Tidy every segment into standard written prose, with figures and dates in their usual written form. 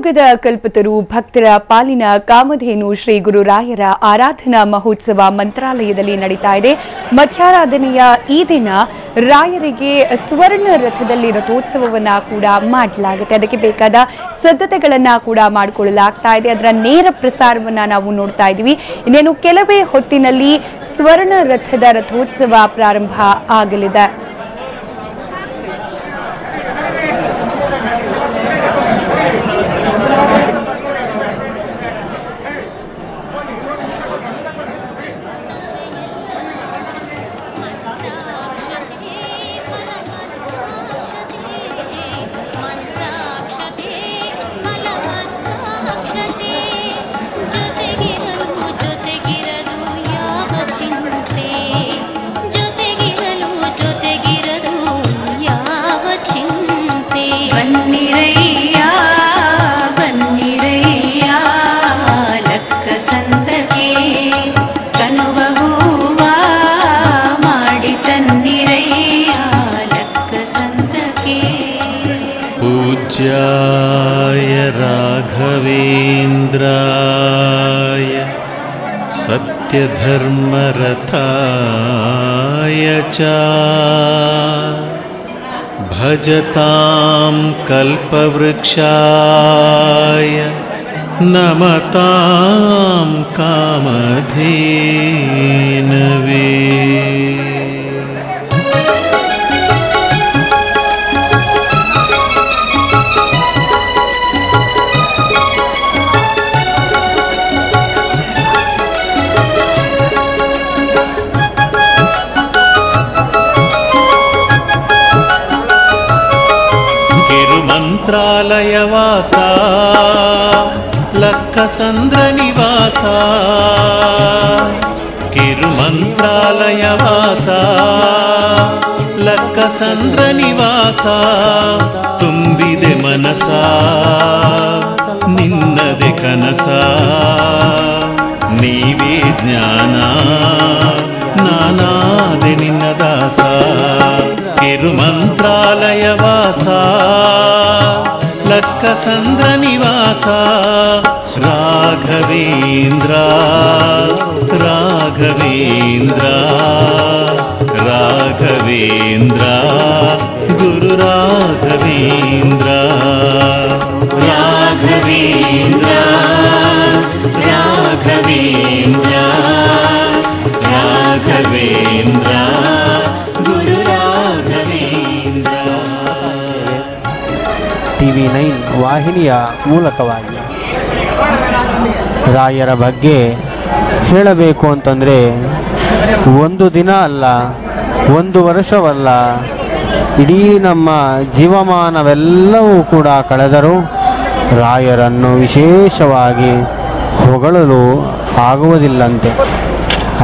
ಕಲಿಯುಗದ ಕಲ್ಪತರು ಭಕ್ತರ ಪಾಲಿನ ಕಾಮಧೇನು ಶ್ರೀ ಗುರುರಾಯರ ಆರಾಧನಾ ಮಹೋತ್ಸವ ಮಂತ್ರಾಲಯದಲ್ಲಿ ನಡೀತಾ ಇದೆ. ಮಧ್ಯಾರಾಧನೆಯ ಈ ದಿನ ರಾಯರಿಗೆ ಸ್ವರ್ಣ ರಥದಲ್ಲಿ ರಥೋತ್ಸವವನ್ನ ಕೂಡ ಮಾಡಲಾಗುತ್ತೆ. ಅದಕ್ಕೆ ಬೇಕಾದ ಸಿದ್ಧತೆಗಳನ್ನ ಕೂಡ ಮಾಡಿಕೊಳ್ಳಲಾಗ್ತಾ ಇದೆ. ಅದರ ನೇರ ಪ್ರಸಾರವನ್ನ ನಾವು ನೋಡ್ತಾ ಇದ್ದೀವಿ. ಇನ್ನೇನು ಕೆಲವೇ ಹೊತ್ತಿನಲ್ಲಿ ಸ್ವರ್ಣ ರಥದ ರಥೋತ್ಸವ ಪ್ರಾರಂಭ ಆಗಲಿದೆ. पूज्याय राघवेन्द्राय सत्यधर्मरताय च भजतां कल्पवृक्षाय नमतां कामधेनवे। ಮಂತ್ರಾಲಯವಾಸ ಲಕ್ಕಸಂದ್ರ ನಿವಾಸ ಕಿರುಮಂತ್ರಾಲಯವಾಸ ಲಕ್ಕಸಂದ್ರ ನಿವಾಸ ತುಂಬಿದೆ ಮನಸ ನಿನ್ನದೆ ಕನಸ ನೀವೇ ಜ್ಞಾನ ನಾನಾದೆ ನಿನ್ನ ದಾಸ ಕಿರುಮಂತ್ರಾಲಯವಾಸ ಲಕ್ಕಸಂದ್ರ ನಿವಾಸ ರಾಘವೇಂದ್ರ ರಾಘವೇಂದ್ರ ರಾಘವೇಂದ್ರ ಗುರು ರಾಘವೇಂದ್ರ ರಾಘವೇಂದ್ರ ರಾಘವೇಂದ್ರ ರಾಘವೇಂದ್ರ ಗುರು ರಾಘವೇಂದ್ರ. TV9 ವಾಹಿನಿಯ ಮೂಲಕವಾಗಿ ರಾಯರ ಬಗ್ಗೆ ಹೇಳಬೇಕು ಅಂತಂದರೆ ಒಂದು ದಿನ ಅಲ್ಲ, ಒಂದು ವರ್ಷವಲ್ಲ, ಇಡೀ ನಮ್ಮ ಜೀವಮಾನವೆಲ್ಲವೂ ಕೂಡ ಕಳೆದರೂ ರಾಯರನ್ನು ವಿಶೇಷವಾಗಿ ಹೊಗಳಲು ಆಗುವುದಿಲ್ಲಂತೆ.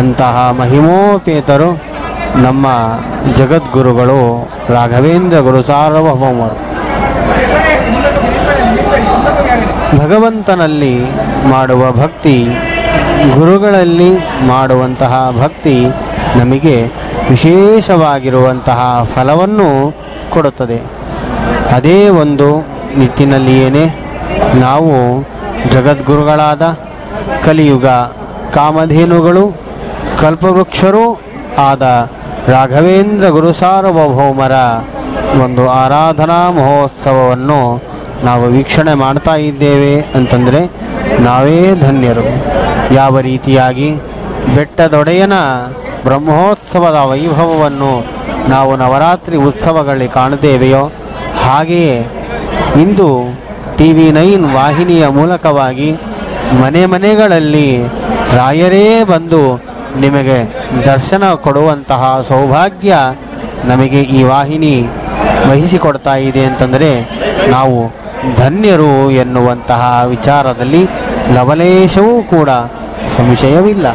ಅಂತಹ ಮಹಿಮೋಪೇತರು ನಮ್ಮ ಜಗದ್ಗುರುಗಳು ರಾಘವೇಂದ್ರ ಗುರು ಸಾರ್ವಭೌಮರು. ಭಗವಂತನಲ್ಲಿ ಮಾಡುವ ಭಕ್ತಿ, ಗುರುಗಳಲ್ಲಿ ಮಾಡುವಂತಹ ಭಕ್ತಿ ನಮಗೆ ವಿಶೇಷವಾಗಿರುವಂತಹ ಫಲವನ್ನು ಕೊಡುತ್ತದೆ. ಅದೇ ಒಂದು ನಿಟ್ಟಿನಲ್ಲಿಯೇ ನಾವು ಜಗದ್ಗುರುಗಳಾದ ಕಲಿಯುಗ ಕಾಮಧೇನುಗಳು ಕಲ್ಪವೃಕ್ಷರೂ ಆದ ರಾಘವೇಂದ್ರ ಗುರು ಸಾರ್ವಭೌಮರ ಒಂದು ಆರಾಧನಾ ಮಹೋತ್ಸವವನ್ನು ನಾವು ವೀಕ್ಷಣೆ ಮಾಡ್ತಾ ಇದ್ದೇವೆ ಅಂತಂದರೆ ನಾವೇ ಧನ್ಯರು. ಯಾವ ರೀತಿಯಾಗಿ ಬೆಟ್ಟದೊಡೆಯನ ಬ್ರಹ್ಮೋತ್ಸವದ ವೈಭವವನ್ನು ನಾವು ನವರಾತ್ರಿ ಉತ್ಸವಗಳಲ್ಲಿ ಕಾಣುತ್ತೇವೆಯೋ ಹಾಗೆಯೇ ಇಂದು TV9 ವಾಹಿನಿಯ ಮೂಲಕವಾಗಿ ಮನೆ ಮನೆಗಳಲ್ಲಿ ರಾಯರೇ ಬಂದು ನಿಮಗೆ ದರ್ಶನ ಕೊಡುವಂತಹ ಸೌಭಾಗ್ಯ ನಮಗೆ ಈ ವಾಹಿನಿ ವಹಿಸಿಕೊಡ್ತಾ ಇದೆ ಅಂತಂದರೆ ನಾವು ಧನ್ಯರು ಎನ್ನುವಂತಹ ವಿಚಾರದಲ್ಲಿ ಲವಲೇಶವೂ ಕೂಡ ಸಂಶಯವಿಲ್ಲ.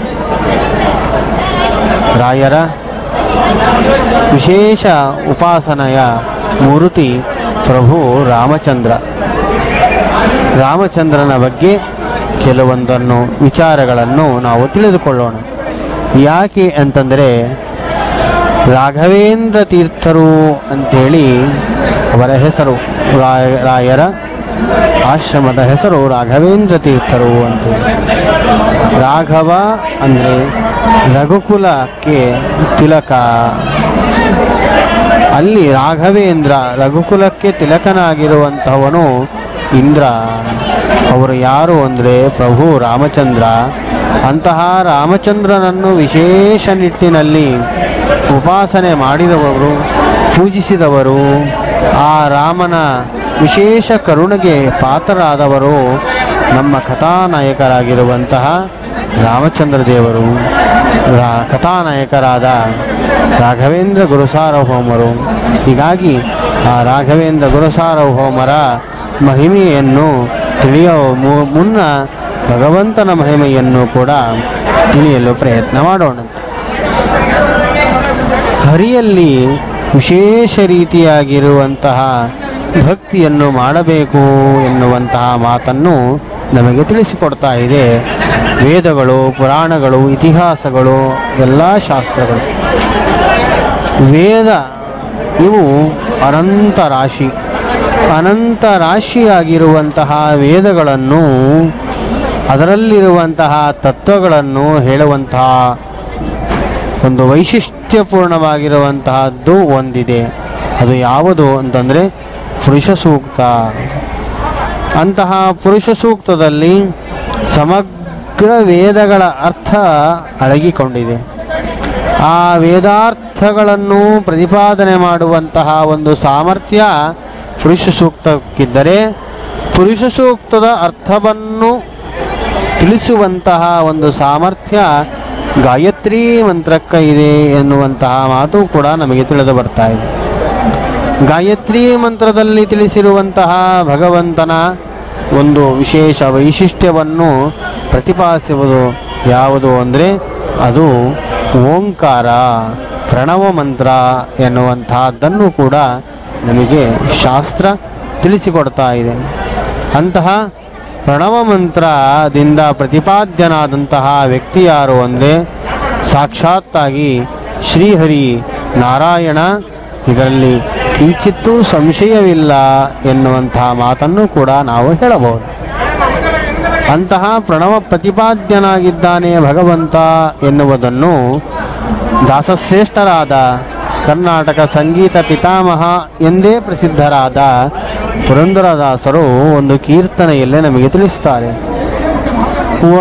ರಾಯರ ವಿಶೇಷ ಉಪಾಸನೆಯ ಮೂರ್ತಿ ಪ್ರಭು ರಾಮಚಂದ್ರ. ರಾಮಚಂದ್ರನ ಬಗ್ಗೆ ಕೆಲವೊಂದನ್ನು ವಿಚಾರಗಳನ್ನು ನಾವು ತಿಳಿದುಕೊಳ್ಳೋಣ. ಯಾಕೆ ಅಂತಂದರೆ ರಾಘವೇಂದ್ರ ತೀರ್ಥರು ಅಂತೇಳಿ ಅವರ ಹೆಸರು. ರಾಯರ ಆಶ್ರಮದ ಹೆಸರು ರಾಘವೇಂದ್ರ ತೀರ್ಥರು ಅಂತ. ರಾಘವ ಅಂದರೆ ರಘುಕುಲಕ್ಕೆ ತಿಲಕ. ಅಲ್ಲಿ ರಾಘವೇಂದ್ರ ರಘುಕುಲಕ್ಕೆ ತಿಲಕನಾಗಿರುವಂತಹವನು ಇಂದ್ರ. ಅವರು ಯಾರು ಅಂದರೆ ಪ್ರಭು ರಾಮಚಂದ್ರ. ಅಂತಹ ರಾಮಚಂದ್ರನನ್ನು ವಿಶೇಷ ನಿಟ್ಟಿನಲ್ಲಿ ಉಪಾಸನೆ ಮಾಡಿದವರು, ಪೂಜಿಸಿದವರು, ಆ ರಾಮನ ವಿಶೇಷ ಕರುಣೆಗೆ ಪಾತ್ರರಾದವರು ನಮ್ಮ ಕಥಾನಾಯಕರಾಗಿರುವಂತಹ ರಾಮಚಂದ್ರ ದೇವರು, ಕಥಾನಾಯಕರಾದ ರಾಘವೇಂದ್ರ ಗುರುಸಾರ್ವಭೌಮರು. ಹೀಗಾಗಿ ಆ ರಾಘವೇಂದ್ರ ಗುರುಸಾರ್ವಭೌಮರ ಮಹಿಮೆಯನ್ನು ತಿಳಿಯುವ ಮುನ್ನ ಭಗವಂತನ ಮಹಿಮೆಯನ್ನು ಕೂಡ ತಿಳಿಯಲು ಪ್ರಯತ್ನ ಮಾಡೋಣ. ಹರಿಯಲ್ಲಿ ವಿಶೇಷ ರೀತಿಯಾಗಿರುವಂತಹ ಭಕ್ತಿಯನ್ನು ಮಾಡಬೇಕು ಎನ್ನುವಂತಹ ಮಾತನ್ನು ನಮಗೆ ತಿಳಿಸಿಕೊಡ್ತಾ ಇದೆ ವೇದಗಳು, ಪುರಾಣಗಳು, ಇತಿಹಾಸಗಳು, ಎಲ್ಲ ಶಾಸ್ತ್ರಗಳು. ವೇದ ಇವು ಅನಂತ ರಾಶಿ. ಅನಂತ ರಾಶಿಯಾಗಿರುವಂತಹ ವೇದಗಳನ್ನು, ಅದರಲ್ಲಿರುವಂತಹ ತತ್ವಗಳನ್ನು ಹೇಳುವಂತಹ ಒಂದು ವೈಶಿಷ್ಟ್ಯಪೂರ್ಣವಾಗಿರುವಂತಹದ್ದು ಒಂದಿದೆ. ಅದು ಯಾವುದು ಅಂತಂದರೆ ಪುರುಷ ಸೂಕ್ತ. ಅಂತಹ ಪುರುಷ ಸೂಕ್ತದಲ್ಲಿ ಸಮಗ್ರ ವೇದಗಳ ಅರ್ಥ ಅಡಗಿಕೊಂಡಿದೆ. ಆ ವೇದಾರ್ಥಗಳನ್ನು ಪ್ರತಿಪಾದನೆ ಮಾಡುವಂತಹ ಒಂದು ಸಾಮರ್ಥ್ಯ ಪುರುಷ ಸೂಕ್ತಕ್ಕಿದ್ದರೆ, ಪುರುಷ ಸೂಕ್ತದ ಅರ್ಥವನ್ನು ತಿಳಿಸುವಂತಹ ಒಂದು ಸಾಮರ್ಥ್ಯ ಗಾಯತ್ರಿ ಮಂತ್ರಕ್ಕೆ ಇದೆ ಎನ್ನುವಂತಹ ಮಾತು ಕೂಡ ನಮಗೆ ತಿಳಿದು ಬರ್ತಾ ಇದೆ. ಗಾಯತ್ರಿ ಮಂತ್ರದಲ್ಲಿ ತಿಳಿಸಿರುವಂತಹ ಭಗವಂತನ ಒಂದು ವಿಶೇಷ ವೈಶಿಷ್ಟ್ಯವನ್ನು ಪ್ರತಿಪಾದಿಸುವುದು ಯಾವುದು ಅಂದರೆ ಅದು ಓಂಕಾರ, ಪ್ರಣವ ಮಂತ್ರ ಎನ್ನುವಂತಹದ್ದನ್ನು ಕೂಡ ನಮಗೆ ಶಾಸ್ತ್ರ ತಿಳಿಸಿಕೊಡ್ತಾ ಇದೆ. ಅಂತಹ ಪ್ರಣವ ಮಂತ್ರದಿಂದ ಪ್ರತಿಪಾದ್ಯನಾದಂತಹ ವ್ಯಕ್ತಿ ಯಾರು ಅಂದರೆ ಸಾಕ್ಷಾತ್ತಾಗಿ ಶ್ರೀಹರಿ ನಾರಾಯಣ. ಇದರಲ್ಲಿ ಕಿಂಚಿತ್ತೂ ಸಂಶಯವಿಲ್ಲ ಎನ್ನುವಂತಹ ಮಾತನ್ನು ಕೂಡ ನಾವು ಹೇಳಬಹುದು. ಅಂತಹ ಪ್ರಣವ ಪ್ರತಿಪಾದ್ಯನಾಗಿದ್ದಾನೆ ಭಗವಂತ ಎನ್ನುವುದನ್ನು ದಾಸಶ್ರೇಷ್ಠರಾದ ಕರ್ನಾಟಕ ಸಂಗೀತ ಪಿತಾಮಹ ಎಂದೇ ಪ್ರಸಿದ್ಧರಾದ ಪುರಂದರದಾಸರು ಒಂದು ಕೀರ್ತನೆಯಲ್ಲೇ ನಮಗೆ ತಿಳಿಸ್ತಾರೆ.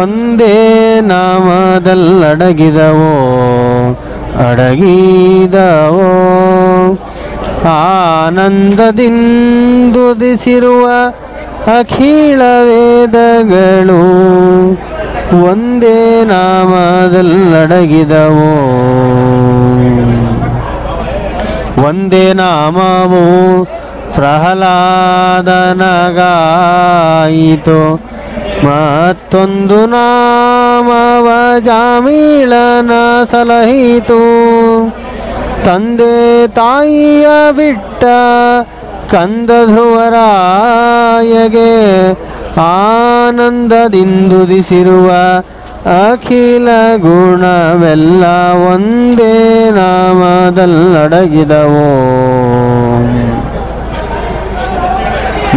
ಒಂದೇ ನಾಮದಲ್ಲಡಗಿದವೋ ಅಡಗಿದವೋ ಆನಂದದಿಂದುದಿಸಿರುವ ಅಖಿಳ ವೇದಗಳು ಒಂದೇ ನಾಮದಲ್ಲಡಗಿದವೋ. ಒಂದೇ ನಾಮವು ಪ್ರಹ್ಲಾದನಗಾಯಿತು, ಮತ್ತೊಂದು ನಾಮವ ಜಾಮೀಳನ ಸಲಹಿತು. ತಂದೆ ತಾಯಿಯ ಬಿಟ್ಟ ಕಂದ ಧ್ರುವರಾಯಗೆ ಆನಂದದಿಂದುದಿಸಿರುವ ಅಖಿಲ ಗುಣವೆಲ್ಲ ಒಂದೇ ನಾಮದಲ್ಲಡಗಿದವೋ.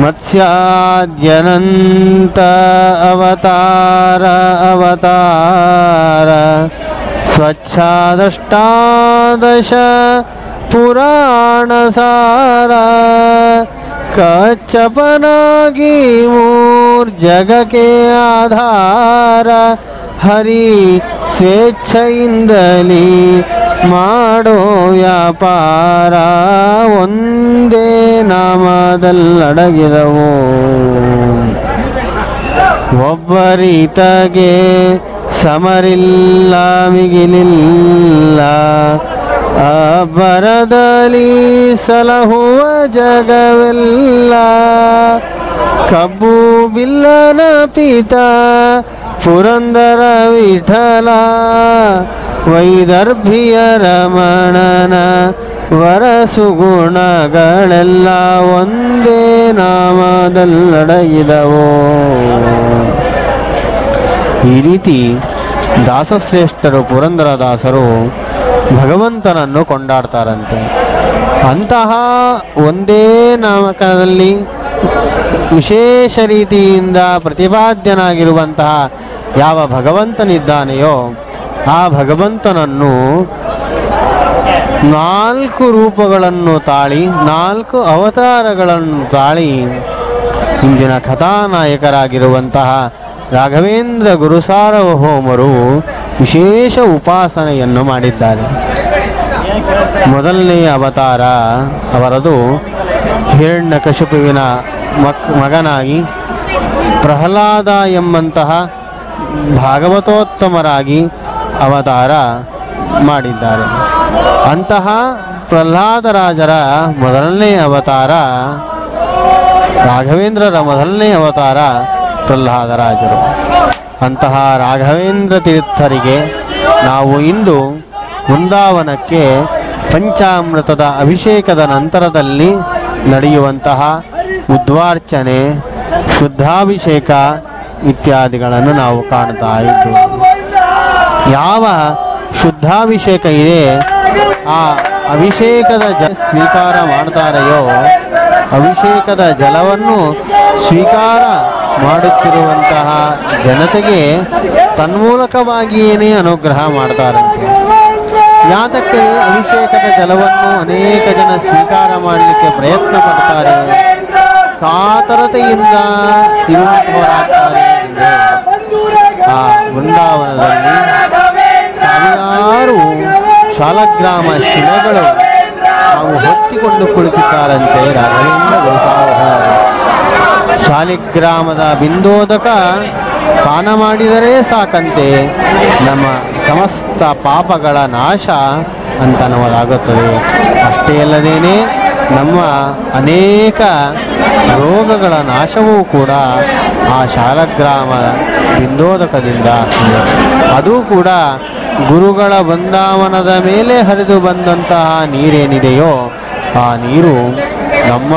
ಮತ್ಸ್ಯಾದ್ಯನಂತ ಅವತಾರ ಅವತಾರ ಸ್ವಚ್ಛಾದಷ್ಟಾದಶ ಪುರಾಣ ಸಾರ ಕಚ್ಚಪನಾಗಿ ಮೂರ್ಜಗಕ್ಕೆ ಆಧಾರ ಹರಿ ಸ್ವೇಚ್ಛೆಯಿಂದಲೇ ಮಾಡೋ ವ್ಯಾಪಾರ ಒಂದೇ ನಾಮದಲ್ಲಡಗಿದವೋ. ಒಬ್ಬರೀತಗೆ ಸಮರಿಲ್ಲ ಮಿಗಿಲಿಲ್ಲ, ಅಬ್ಬರದಲ್ಲಿ ಸಲಹುವ ಜಗವೆಲ್ಲ. ಕಬ್ಬು ಬಿಲ್ಲನ ಪಿತ ಪುರಂದರ ವಿಠಲ, ವೈದರ್ಭಿಯ ರಮಣನ ವರಸುಗುಣಗಳೆಲ್ಲ ಒಂದೇ ನಾಮದಲ್ಲಡಗಿದವೋ. ಈ ರೀತಿ ದಾಸಶ್ರೇಷ್ಠರು ಪುರಂದರದಾಸರು ಭಗವಂತನನ್ನು ಕೊಂಡಾಡ್ತಾರಂತೆ. ಅಂತಹ ಒಂದೇ ನಾಮಕದಲ್ಲಿ ವಿಶೇಷ ರೀತಿಯಿಂದ ಪ್ರತಿಪಾದ್ಯನಾಗಿರುವಂತಹ ಯಾವ ಭಗವಂತನಿದ್ದಾನೆಯೋ ಆ ಭಗವಂತನನ್ನು 4 ರೂಪಗಳನ್ನು ತಾಳಿ 4 ಅವತಾರಗಳನ್ನು ತಾಳಿ ಇಂದಿನ ಕಥಾನಾಯಕರಾಗಿರುವಂತಹ ರಾಘವೇಂದ್ರ ಗುರುಸಾರ್ವಭೌಮರು ವಿಶೇಷ ಉಪಾಸನೆಯನ್ನು ಮಾಡಿದ್ದಾರೆ. ಮೊದಲನೇ ಅವತಾರ ಅವರದು ಹಿರಣ್ಯಕಶಿಪುವಿನ ಮಗನಾಗಿ ಪ್ರಹ್ಲಾದ ಎಂಬಂತಹ ಭಾಗವತೋತ್ತಮರಾಗಿ ಅವತಾರ ಮಾಡಿದ್ದಾರೆ. ಅಂತಹ ಪ್ರಹ್ಲಾದರಾಜರ ಮೊದಲನೇ ಅವತಾರ ರಾಘವೇಂದ್ರರ ಮೊದಲನೇ ಅವತಾರ ಪ್ರಹ್ಲಾದರಾಜರು. ಅಂತಹ ರಾಘವೇಂದ್ರ ತೀರ್ಥರಿಗೆ ನಾವು ಇಂದು ವೃಂದಾವನಕ್ಕೆ ಪಂಚಾಮೃತದ ಅಭಿಷೇಕದ ನಂತರದಲ್ಲಿ ನಡೆಯುವಂತಹ ಉದ್ವಾರ್ಚನೆ, ಶುದ್ಧಾಭಿಷೇಕ ಇತ್ಯಾದಿಗಳನ್ನು ನಾವು ಕಾಣ್ತಾ ಇದ್ದೇವೆ. ಯಾವ ಶುದ್ಧಾಭಿಷೇಕ ಇದೆ ಆ ಅಭಿಷೇಕದ ಸ್ವೀಕಾರ ಮಾಡ್ತಾರೆಯೋ ಅಭಿಷೇಕದ ಜಲವನ್ನು ಸ್ವೀಕಾರ ಮಾಡುತ್ತಿರುವಂತಹ ಜನತೆಗೆ ತನ್ಮೂಲಕವಾಗಿಯೇ ಅನುಗ್ರಹ ಮಾಡ್ತಾರಂತೆ. ಯಾತಕ್ಕೆ ಅಭಿಷೇಕದ ಜಲವನ್ನು ಅನೇಕ ಜನ ಸ್ವೀಕಾರ ಮಾಡಲಿಕ್ಕೆ ಪ್ರಯತ್ನ ಪಡ್ತಾರೆ, ಕಾತರತೆಯಿಂದ ಇರುವಂತವರಾಗ್ತಾರೆ ಅಂದರೆ ಆ ವೃಂದಾವನದಲ್ಲಿ ಸಾವಿರಾರು ಶಾಲಗ್ರಾಮ ಶಿಲೆಗಳು ನಾವು ಹೊತ್ತಿಕೊಂಡು ಕುಳಿತಿದ್ದಾರಂತೆ ರಾಘವೇಂದ್ರ ಗುರುಸಾರ್ವಭೌಮರು. ಶಾಲಿಗ್ರಾಮದ ಬಿಂದೋದಕ ಪಾನ ಮಾಡಿದರೆ ಸಾಕಂತೆ ನಮ್ಮ ಸಮಸ್ತ ಪಾಪಗಳ ನಾಶ ಅಂತ ನಮಗಾಗುತ್ತದೆ. ಅಷ್ಟೇ ಅಲ್ಲದೇನೆ ನಮ್ಮ ಅನೇಕ ರೋಗಗಳ ನಾಶವೂ ಕೂಡ ಆ ಶಾಲಗ್ರಾಮ ಬಿಂದೋದಕದಿಂದ ಅದು ಕೂಡ ಗುರುಗಳ ಬೃಂದಾವನದ ಮೇಲೆ ಹರಿದು ಬಂದಂತಹ ನೀರೇನಿದೆಯೋ ಆ ನೀರು ನಮ್ಮ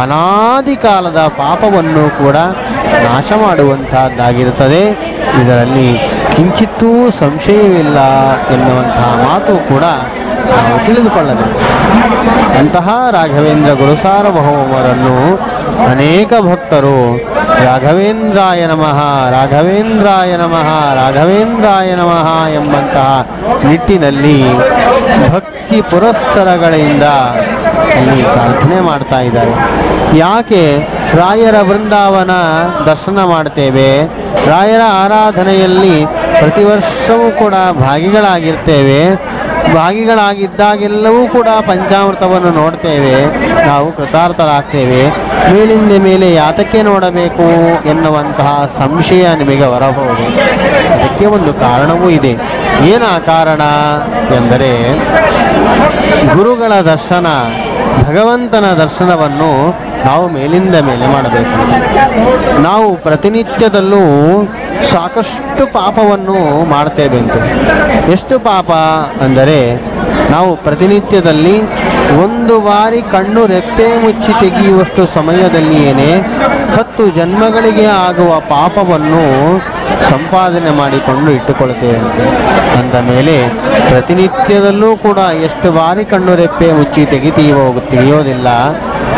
ಅನಾದಿ ಕಾಲದ ಪಾಪವನ್ನು ಕೂಡ ನಾಶ ಮಾಡುವಂತಹದ್ದಾಗಿರುತ್ತದೆ. ಇದರಲ್ಲಿ ಕಿಂಚಿತ್ತೂ ಸಂಶಯವಿಲ್ಲ ಎನ್ನುವಂತಹ ಮಾತು ಕೂಡ ನಾವು ತಿಳಿದುಕೊಳ್ಳಬೇಕು. ಅಂತಹ ರಾಘವೇಂದ್ರ ಗುರುಸಾರ್ವಭೌಮರನ್ನು ಅನೇಕ ಭಕ್ತರು ರಾಘವೇಂದ್ರಾಯ ನಮಃ, ರಾಘವೇಂದ್ರಾಯ ನಮಃ, ರಾಘವೇಂದ್ರಾಯ ನಮಃ ಎಂಬಂತಹ ನಿಟ್ಟಿನಲ್ಲಿ ಭಕ್ತಿ ಪುರಸ್ಸರಗಳಿಂದ ಅಲ್ಲಿ ಪ್ರಾರ್ಥನೆ ಮಾಡ್ತಾ ಇದ್ದಾರೆ. ಯಾಕೆ ರಾಯರ ವೃಂದಾವನ ದರ್ಶನ ಮಾಡ್ತೇವೆ, ರಾಯರ ಆರಾಧನೆಯಲ್ಲಿ ಪ್ರತಿ ವರ್ಷವೂ ಕೂಡ ಭಾಗಿಗಳಾಗಿರ್ತೇವೆ, ಭಾಗಿಗಳಾಗಿದ್ದಾಗೆಲ್ಲವೂ ಕೂಡ ಪಂಚಾಮೃತವನ್ನು ನೋಡ್ತೇವೆ, ನಾವು ಕೃತಾರ್ಥರಾಗ್ತೇವೆ. ಮೇಲಿಂದ ಮೇಲೆ ಯಾತಕ್ಕೆ ನೋಡಬೇಕು ಎನ್ನುವಂತಹ ಸಂಶಯ ನಿಮಗೆ ಬರಬಹುದು. ಅದಕ್ಕೆ ಒಂದು ಕಾರಣವೂ ಇದೆ. ಏನು ಆ ಕಾರಣ ಎಂದರೆ ಗುರುಗಳ ದರ್ಶನ, ಭಗವಂತನ ದರ್ಶನವನ್ನು ನಾವು ಮೇಲಿಂದ ಮೇಲೆ ಮಾಡಬೇಕು. ನಾವು ಪ್ರತಿನಿತ್ಯದಲ್ಲೂ ಸಾಕಷ್ಟು ಪಾಪವನ್ನು ಮಾಡ್ತೇವೆಂತೆ. ಎಷ್ಟು ಪಾಪ ಅಂದರೆ ನಾವು ಪ್ರತಿನಿತ್ಯದಲ್ಲಿ ಒಂದು ಬಾರಿ ಕಣ್ಣು ರೆಪ್ಪೆ ಮುಚ್ಚಿ ತೆಗೆಯುವಷ್ಟು ಸಮಯದಲ್ಲಿಯೇ 10 ಜನ್ಮಗಳಿಗೆ ಆಗುವ ಪಾಪವನ್ನು ಸಂಪಾದನೆ ಮಾಡಿಕೊಂಡು ಇಟ್ಟುಕೊಳ್ಳುತ್ತೇವಂತೆ. ಅಂದ ಮೇಲೆ ಪ್ರತಿನಿತ್ಯದಲ್ಲೂ ಕೂಡ ಎಷ್ಟು ಬಾರಿ ಕಣ್ಣು ರೆಪ್ಪೆ ಮುಚ್ಚಿ ತಿಳಿಯೋದಿಲ್ಲ,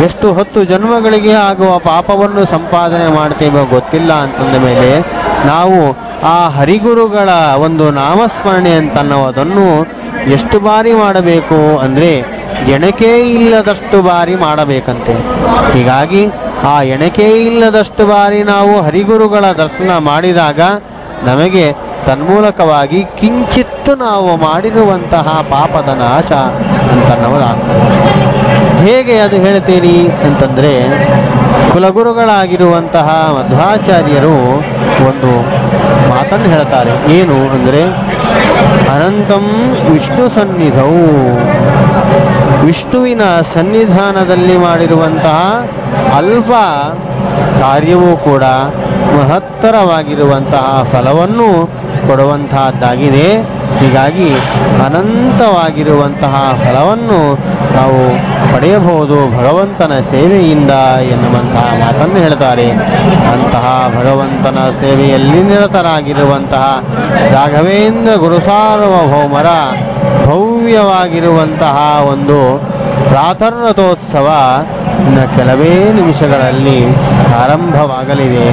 ಎಷ್ಟು 10 ಜನ್ಮಗಳಿಗೆ ಆಗುವ ಪಾಪವನ್ನು ಸಂಪಾದನೆ ಮಾಡ್ತೇವೋ ಗೊತ್ತಿಲ್ಲ. ಅಂತಂದ ಮೇಲೆ ನಾವು ಆ ಹರಿಗುರುಗಳ ಒಂದು ನಾಮಸ್ಮರಣೆ ಅಂತನ್ನೋದನ್ನು ಎಷ್ಟು ಬಾರಿ ಮಾಡಬೇಕು ಅಂದರೆ ಎಣಕೆ ಇಲ್ಲದಷ್ಟು ಬಾರಿ ಮಾಡಬೇಕಂತೆ. ಹೀಗಾಗಿ ಆ ಎಣಕೆ ಇಲ್ಲದಷ್ಟು ಬಾರಿ ನಾವು ಹರಿಗುರುಗಳ ದರ್ಶನ ಮಾಡಿದಾಗ ನಮಗೆ ತನ್ಮೂಲಕವಾಗಿ ಕಿಂಚಿತ್ತು ನಾವು ಮಾಡಿರುವಂತಹ ಪಾಪದ ನಾಶ ಅಂತನ್ನೋದಾಗ್ತದೆ. ಹೇಗೆ ಅದು ಹೇಳ್ತೀನಿ ಅಂತಂದರೆ ಕುಲಗುರುಗಳಾಗಿರುವಂತಹ ಮಧ್ವಾಚಾರ್ಯರು ಒಂದು ಮಾತನ್ನು ಹೇಳ್ತಾರೆ. ಏನು ಅಂದರೆ ಅನಂತಂ ವಿಷ್ಣು ಸನ್ನಿಧವು, ವಿಷ್ಣುವಿನ ಸನ್ನಿಧಾನದಲ್ಲಿ ಮಾಡಿರುವಂತಹ ಅಲ್ಪ ಕಾರ್ಯವೂ ಕೂಡ ಮಹತ್ತರವಾಗಿರುವಂತಹ ಫಲವನ್ನು ಕೊಡುವಂತಹದ್ದಾಗಿದೆ. ಹೀಗಾಗಿ ಅನಂತವಾಗಿರುವಂತಹ ಫಲವನ್ನು ನಾವು ಪಡೆಯಬಹುದು ಭಗವಂತನ ಸೇವೆಯಿಂದ ಎನ್ನುವಂತಹ ಮಾತನ್ನು ಹೇಳ್ತಾರೆ. ಅಂತಹ ಭಗವಂತನ ಸೇವೆಯಲ್ಲಿ ನಿರತರಾಗಿರುವಂತಹ ರಾಘವೇಂದ್ರ ಗುರುಸಾರ್ವಭೌಮರ ಭವ್ಯವಾಗಿರುವಂತಹ ಒಂದು ಪ್ರಾತರ್ರಥೋತ್ಸವ ಇನ್ನು ಕೆಲವೇ ನಿಮಿಷಗಳಲ್ಲಿ ಆರಂಭವಾಗಲಿದೆ.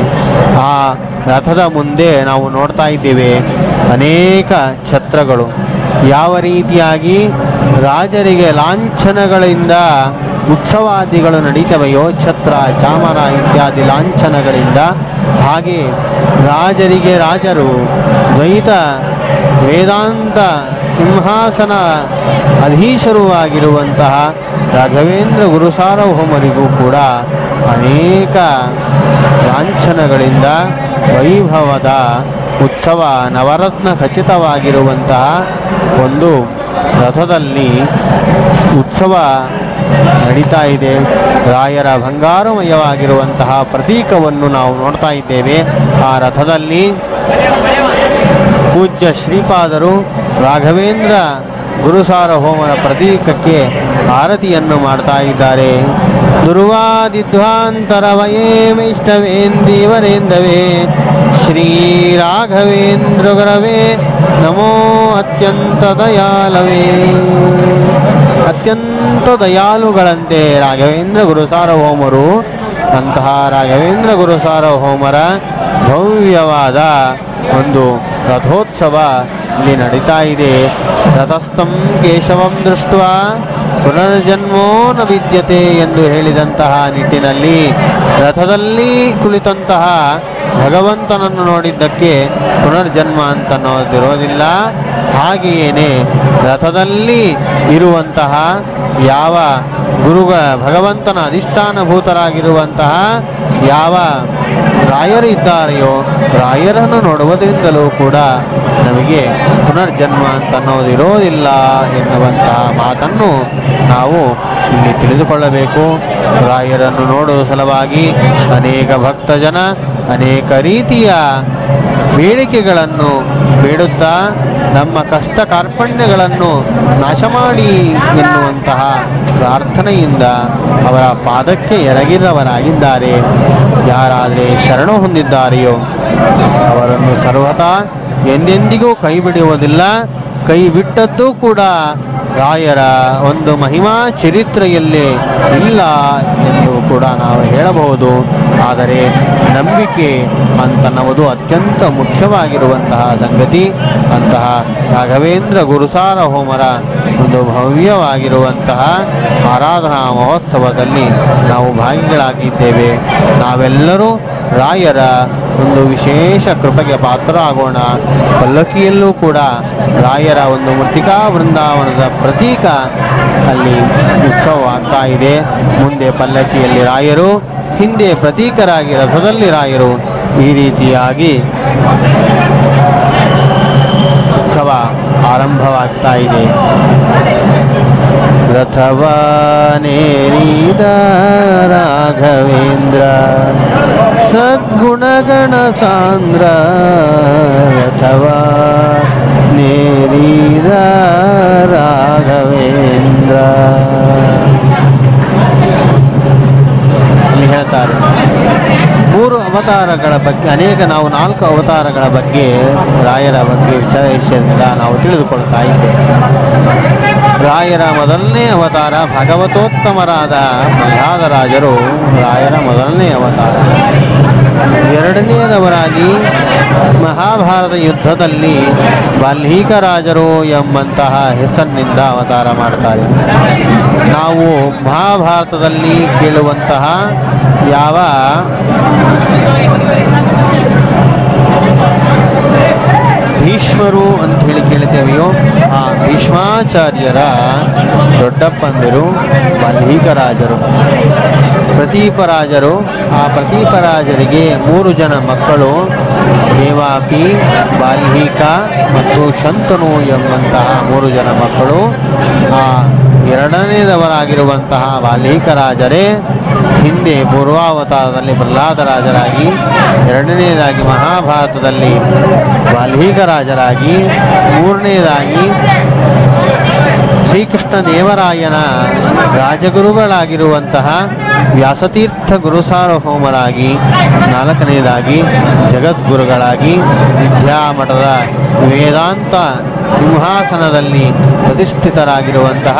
ಆ ರಥದ ಮುಂದೆ ನಾವು ನೋಡ್ತಾ ಇದ್ದೇವೆ ಅನೇಕ ಛತ್ರಗಳು. ಯಾವ ರೀತಿಯಾಗಿ ರಾಜರಿಗೆ ಲಾಂಛನಗಳಿಂದ ಉತ್ಸವಾದಿಗಳು ನಡೀತವೆಯೋ, ಛತ್ರ ಚಾಮರ ಇತ್ಯಾದಿ ಲಾಂಛನಗಳಿಂದ, ಹಾಗೆ ರಾಜರಿಗೆ ರಾಜರು ದ್ವೈತ ವೇದಾಂತ ಸಿಂಹಾಸನ ಅಧೀಶರೂ ಆಗಿರುವಂತಹ ರಾಘವೇಂದ್ರ ಗುರುಸಾರ್ವಭೌಮರಿಗೂ ಕೂಡ ಅನೇಕ ಲಾಂಛನಗಳಿಂದ ವೈಭವದ ಉತ್ಸವ ನವರತ್ನ ಖಚಿತವಾಗಿರುವಂತಹ ಒಂದು ರಥದಲ್ಲಿ ಉತ್ಸವ ನಡೀತಾ ಇದೆ. ರಾಯರ ಬಂಗಾರಮಯವಾಗಿರುವಂತಹ ಪ್ರತೀಕವನ್ನು ನಾವು ನೋಡ್ತಾ ಇದ್ದೇವೆ. ಆ ರಥದಲ್ಲಿ ಪೂಜ್ಯ ಶ್ರೀಪಾದರು ರಾಘವೇಂದ್ರ ಗುರುಸಾರ್ವಭೌಮರ ಪ್ರತೀಕಕ್ಕೆ ಆರತಿಯನ್ನು ಮಾಡ್ತಾ ಇದ್ದಾರೆ. ದುರ್ವಾದಿಧ್ವಾಂತರವಯೇಮಿಷ್ಟವೇಂದೀವರೇಂದವೇ ಶ್ರೀ ರಾಘವೇಂದ್ರ ಗುರವೇ ನಮೋ ಅತ್ಯಂತ ದಯಾಲವೇ. ಅತ್ಯಂತ ದಯಾಳುಗಳಂತೆ ರಾಘವೇಂದ್ರ ಗುರುಸಾರ್ವಭೌಮರು. ಅಂತಹ ರಾಘವೇಂದ್ರ ಗುರುಸಾರ್ವಭೌಮರ ಭವ್ಯವಾದ ಒಂದು ರಥೋತ್ಸವ ಇಲ್ಲಿ ನಡೀತಾ ಇದೆ. ರಥಸ್ಥಂ ಕೇಶವಂ ದೃಷ್ಟ ಪುನರ್ಜನ್ಮೋ ನ ವಿದ್ಯತೆ ಎಂದು ಹೇಳಿದಂತಹ ನಿಟ್ಟಿನಲ್ಲಿ ರಥದಲ್ಲಿ ಕುಳಿತಂತಹ ಭಗವಂತನನ್ನು ನೋಡಿದ್ದಕ್ಕೆ ಪುನರ್ಜನ್ಮ ಅಂತನ್ನೋದಿರೋದಿಲ್ಲ. ಹಾಗೆಯೇನೆ ರಥದಲ್ಲಿ ಇರುವಂತಹ ಯಾವ ಗುರುಗಳ ಭಗವಂತನ ಅಧಿಷ್ಠಾನಭೂತರಾಗಿರುವಂತಹ ಯಾವ ರಾಯರು ಇದ್ದಾರೆಯೋ ರಾಯರನ್ನು ನೋಡುವುದರಿಂದಲೂ ಕೂಡ ನಮಗೆ ಪುನರ್ಜನ್ಮ ಅಂತನ್ನೋದಿರೋದಿಲ್ಲ ಎನ್ನುವಂತಹ ಮಾತನ್ನು ನಾವು ಇಲ್ಲಿ ತಿಳಿದುಕೊಳ್ಳಬೇಕು. ರಾಯರನ್ನು ನೋಡುವ ಸಲುವಾಗಿ ಅನೇಕ ಭಕ್ತಜನ ಅನೇಕ ರೀತಿಯ ಬೇಡಿಕೆಗಳನ್ನು ಬೇಡುತ್ತಾ ನಮ್ಮ ಕಷ್ಟ ಕಾರ್ಪಣ್ಯಗಳನ್ನು ನಾಶ ಮಾಡಿ ಎನ್ನುವಂತಹ ಪ್ರಾರ್ಥನೆಯಿಂದ ಅವರ ಪಾದಕ್ಕೆ ಎರಗಿದವರಾಗಿದ್ದಾರೆ. ಯಾರಾದರೆ ಶರಣು ಹೊಂದಿದ್ದಾರೆಯೋ ಅವರನ್ನು ಸರ್ವತಾ ಎಂದೆಂದಿಗೂ ಕೈ ಬಿಡುವುದಿಲ್ಲ. ಕೈ ಬಿಟ್ಟದ್ದು ಕೂಡ ರಾಯರ ಒಂದು ಮಹಿಮಾ ಚರಿತ್ರೆಯಲ್ಲೇ ಇಲ್ಲ ಎಂದು ಕೂಡ ನಾವು ಹೇಳಬಹುದು. ಆದರೆ ನಂಬಿಕೆ ಅಂತನ್ನುವುದು ಅತ್ಯಂತ ಮುಖ್ಯವಾಗಿರುವಂತಹ ಸಂಗತಿ. ಅಂತಹ ರಾಘವೇಂದ್ರ ಗುರುಸಾರ್ವಭೌಮರ ಒಂದು ಭವ್ಯವಾಗಿರುವಂತಹ ಆರಾಧನಾ ಮಹೋತ್ಸವದಲ್ಲಿ ನಾವು ಭಾಗಿಗಳಾಗಿದ್ದೇವೆ. ನಾವೆಲ್ಲರೂ ರಾಯರ ಒಂದು ವಿಶೇಷ ಕೃಪೆಗೆ ಪಾತ್ರರಾಗೋಣ. ಪಲ್ಲಕ್ಕಿಯಲ್ಲೂ ಕೂಡ ರಾಯರ ಒಂದು ಮೃತ್ತಿಕಾ ಬೃಂದಾವನದ ಪ್ರತೀಕ ಅಲ್ಲಿ ಉತ್ಸವ ಆಗ್ತಾ ಇದೆ. ಮುಂದೆ ಪಲ್ಲಕ್ಕಿಯಲ್ಲಿ ರಾಯರು, ಹಿಂದೆ ಪ್ರತೀಕರಾಗಿ ರಥದಲ್ಲಿ ರಾಯರು, ಈ ರೀತಿಯಾಗಿ ಉತ್ಸವ ಆರಂಭವಾಗ್ತಾ ಇದೆ. ರಥವನೇರಿದ ರಾಘವೇಂದ್ರ ಸದ್ಗುಣಗಣ ಸಾಂದ್ರ. ರಥವ ನೇರಿದ ರಾಘವೇಂದ್ರ ಇಲ್ಲಿ ಹೇಳ್ತಾರೆ. 3 ಅವತಾರಗಳ ಬಗ್ಗೆ ನಾವು 4 ಅವತಾರಗಳ ಬಗ್ಗೆ ರಾಯರ ಬಗ್ಗೆ ವಿಶೇಷದಿಂದ ನಾವು ತಿಳಿದುಕೊಳ್ತಾ ಇದ್ದೇವೆ. ರಾಯರ ಮೊದಲನೇ ಅವತಾರ ಭಾಗವತೋತ್ತಮರಾದ ಪ್ರಹ್ಲಾದರಾಜರು ರಾಯರ ಮೊದಲನೇ ಅವತಾರ. ಎರಡನೆಯದವರಾಗಿ ಮಹಾಭಾರತ ಯುದ್ಧದಲ್ಲಿ ಬಾಲ್ಮೀಕರಾಜರು ಎಂಬಂತಹ ಹೆಸರಿನಿಂದ ಅವತಾರ ಮಾಡ್ತಾರೆ. ನಾವು ಮಹಾಭಾರತದಲ್ಲಿ ಕೇಳುವಂತಹ ಯಾವ ಭೀಷ್ಮರು ಅಂತ ಹೇಳಿ ಕೇಳ್ತೇವೆಯೋ ಆ ಭೀಷ್ಮಾಚಾರ್ಯರ ದೊಡ್ಡಪ್ಪಂದಿರು ಬಾಲ್ಮೀಕರಾಜರು. ಪ್ರತೀಪರಾಜರು, ಆ ಪ್ರತೀಪರಾಜರಿಗೆ 3 ಜನ ಮಕ್ಕಳು, ದೇವಾಪಿ, ಬಾಲ್ಮೀಕ ಮತ್ತು ಶಂತನು ಎಂಬಂತಹ 3 ಜನ ಮಕ್ಕಳು. ಆ ಎರಡನೇದವರಾಗಿರುವಂತಹ ಬಾಲ್ಮೀಕರಾಜರೇ ಹಿಂದೆ ಪೂರ್ವಾವತಾರದಲ್ಲಿ ಪ್ರಹ್ಲಾದರಾಜರಾಗಿ, ಎರಡನೇದಾಗಿ ಮಹಾಭಾರತದಲ್ಲಿ ಬಾಲ್ಮೀಕರಾಜರಾಗಿ, ಮೂರನೇದಾಗಿ ಶ್ರೀಕೃಷ್ಣ ದೇವರಾಯನ ರಾಜಗುರುಗಳಾಗಿರುವಂತಹ ವ್ಯಾಸತೀರ್ಥ ಗುರುಸಾರ್ವಭೌಮರಾಗಿ, ನಾಲ್ಕನೇದಾಗಿ ಜಗದ್ಗುರುಗಳಾಗಿ ವಿದ್ಯಾಮಠದ ವೇದಾಂತ ಸಿಂಹಾಸನದಲ್ಲಿ ಪ್ರತಿಷ್ಠಿತರಾಗಿರುವಂತಹ